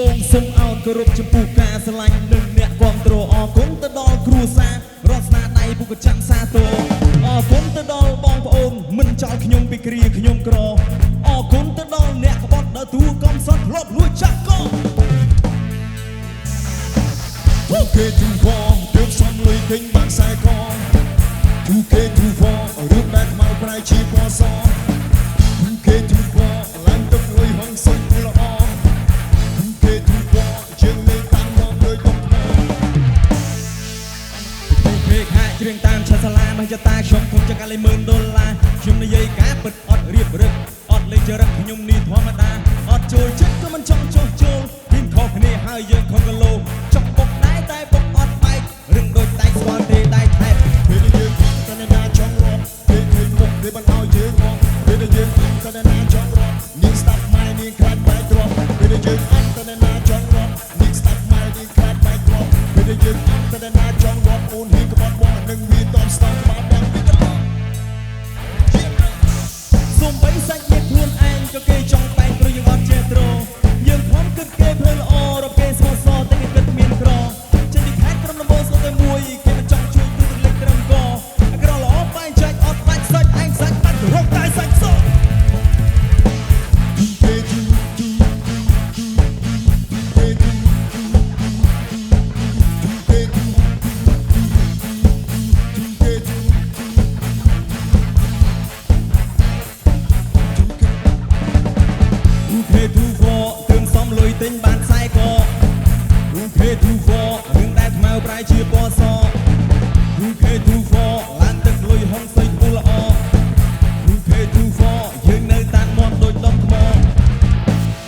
បងសូមអោនគោរពចំពោះការស្រឡាញ់និងអ្នកគ្រប់គ្រងអរគុណទៅដល់គ្រួសាររស់ស្នាដៃពុកចាំសាទរអរគុណទៅដល់បងប្អូនមិនចោលខ្ញុំពីគ្រាខ្ញុំក្រអរគុណទៅដល់អ្នកក្បត់ដើរតួកំសត់ធ្លាប់លួចចាក់កទូគេទូវ៉ាទើបសំលុយទិញបានខ្សែកទូគេទូវ៉ារឿងដែលខ្មៅប្រៃជាពណ៌សទូគេទូវ៉ាឡើងទឹកលុយហងសុំល្អទូគេទូវ៉ាជាងលេខតាមមកដោយបងថ្មពេកហាក់ច្រៀងតាមឆាសាឡាមកចតាខ្ញុំគុំចង្កាលេ$10000ខ្ញុំនិយាយការពិតអត់រៀបរឹកអត់លេងចរិតខ្ញុំនេះធម្មតាអត់ចូលចិត្តក៏មិនចង់ចោះចូលពីខុសគ្នាហើយយើងខុសគីឡូចង់បុកដែរតែបុកអត់បែករឹងដូចដៃស្គាល់ទេដៃថែបពេលយើងតែណាចង់រត់ពេលឃើញមុខគេបានឲ្យយើងមកពេលយើងតែណាចង់រត់នាងស្ដាប់ម៉ែនាងខ្លាចបែកទ្រាំពេលយើងតែណាចង់រត់នាងស្ដាប់ម៉ែនាងខ្លាចបែកទ្រាំពេលយើងតែណាចង់រត់អូនហ៊ីក្បត់វ៉ានឹងវាតន់ស្ទង់ក្បាលបងពីត្រង់សូមបីសាច់ញាតិខ្លួនឯងក៏គេចង់បែកព្រោះយើងអត់ចេះត្រយើងខំគិតគេភ្លើល្អរកគេស្មោះសរតែគេគិតមានក្រចេញពីខេត្តក្រុមដំបូងស្គាល់តែមួយគេមិនចង់ជួយទូទឹកលេខត្រឹមកក្រល្អបែងចែកអត់បាច់សាច់ឯងសាច់បាត់រកតែសាច់សទិញបានខ្សែករូខេទូហ្វរឿងដែលខ្មៅប្រៃជាពណ៌សរូខេទូហ្វឡើងទឹកលុយហុងស្អីពូល្អរូខេទូហ្វយើងនៅតាមមាត់ដូចដុំថ្ម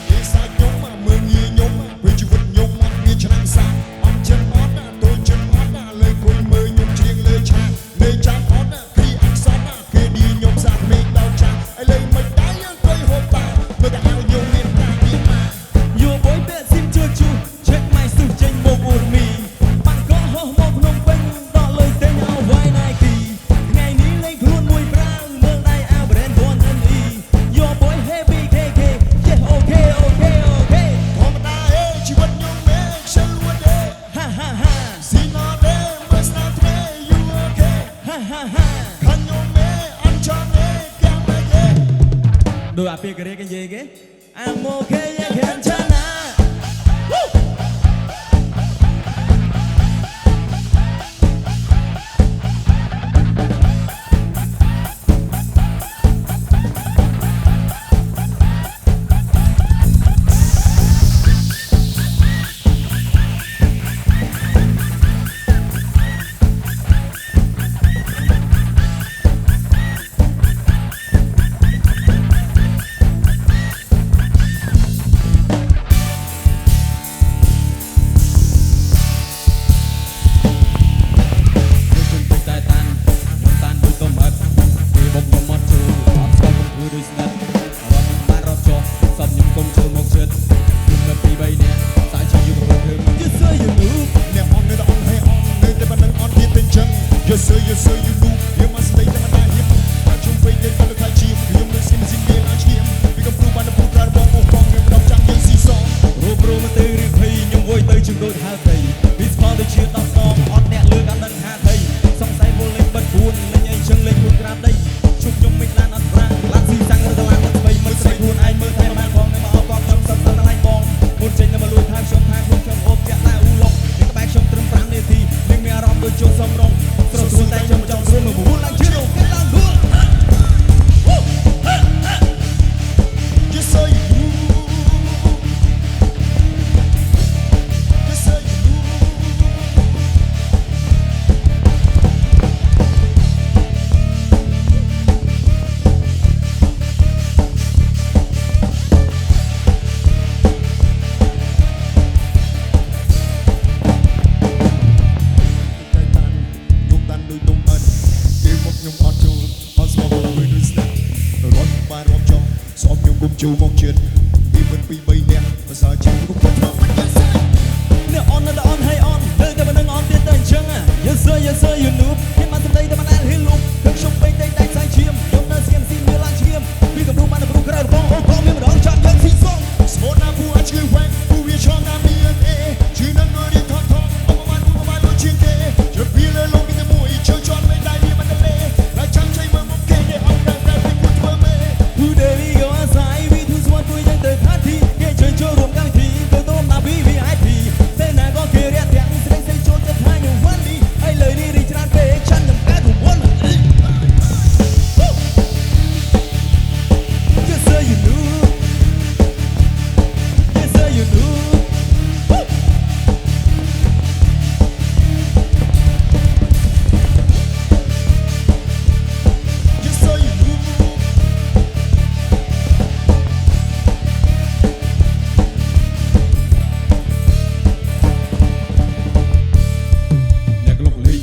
គេសាច់ខ្ញុំមើលងាយខ្ញុំពេលជីវិតខ្ញុំអត់មានឆ្នាំសាអត់ចិនអត់តូចចិនអត់លើគួយមើលខ្ញុំជាងលើឆាលេចាំអត់គ្រីអត់សត់គេឌីខ្ញុំសាមេឃដល់ចាស់ឥឡូវមិនដែរយើងទៅហូបតាមើលតែឲ្យខ្ញុំមានតាមានម៉ាយោបយតែស៊ីមជឿជូឆែកម៉ៃស៊ូចេញមកអ៊ូមីបានកោហោះមកភ្នំពេញដល់លើទិញឲ្យវាយណៃគីថ្ងៃនេះលេងខ្លួនមួយប្រាំងមើលដៃអាប្រេនវ៉ាន់អ៊ីយោបយ Happy KK យេអូខេអូខេអូខេធម្មតាអេជីវិតខ្ញុំឯងខ្ជិលវ៉ាដេហាហាហាស៊ីណូដេមើលស្នាថ្មី You okay ហាហាហាខាញ់ខ្ញុំឯងអត់ចង់ឯងកាំបែកឯងដូចអាពីកេរេកនិយាយគេI'm okay, you can turn out. Yes sir, you do. You must stay down my hip. I jump away, they call it like cheap. You must see me see me like cheap. We can prove on the book, I won't go wrong. You don't jump, you see song. Rob mà từ riêng thầy, nhưng vui tới chừng đôi hai thầy. Biết bao đời chuyện đau song, hot nẹt lương ăn đằng hai thầy. Song say vô lên bật buồn, lên nhảy chân lên buồn grab đây. Chúc nhung mình lan ăn răng, lan xì sang rồi lan mất bay. Mới say buồn ai mới thay mà con, mà con tâm sân sân lại bong. Buồn trên mà lùi thang trong thang không trong ốp chặt lại u lộc. Những các bạn trong trầm phán này thì, nhưng mẹ rom đôi chỗ sầm rong. Xuống tay trong trong xuống mà muốn lại chiến đấu cái lan luôn. Yes sir you do. Yes sir you do. Chú mong chuyện vì mình bị bay nè và giờ chỉ cũng không được nè on hay on đời ta vẫn đang on tiến tới chân à yes sir you noob khi mà đây ta vẫn ăn hết luôn thức trong bay đây đánh sai chiêm trong nơi xem xin như lan chiêm vì gặp đúng bạn là đúng cái này bong miếng đón chạm dân sinh sống sport na phu ăn chơi quen phu việt cho na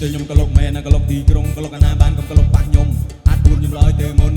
ខ្ញុំក៏លោកមែនក៏លោកទីក្រុងក៏លោកអាណាបានកុំក៏លោកប៉ះខ្ញុំអាចពួនខ្ញុំឡើយទេមុន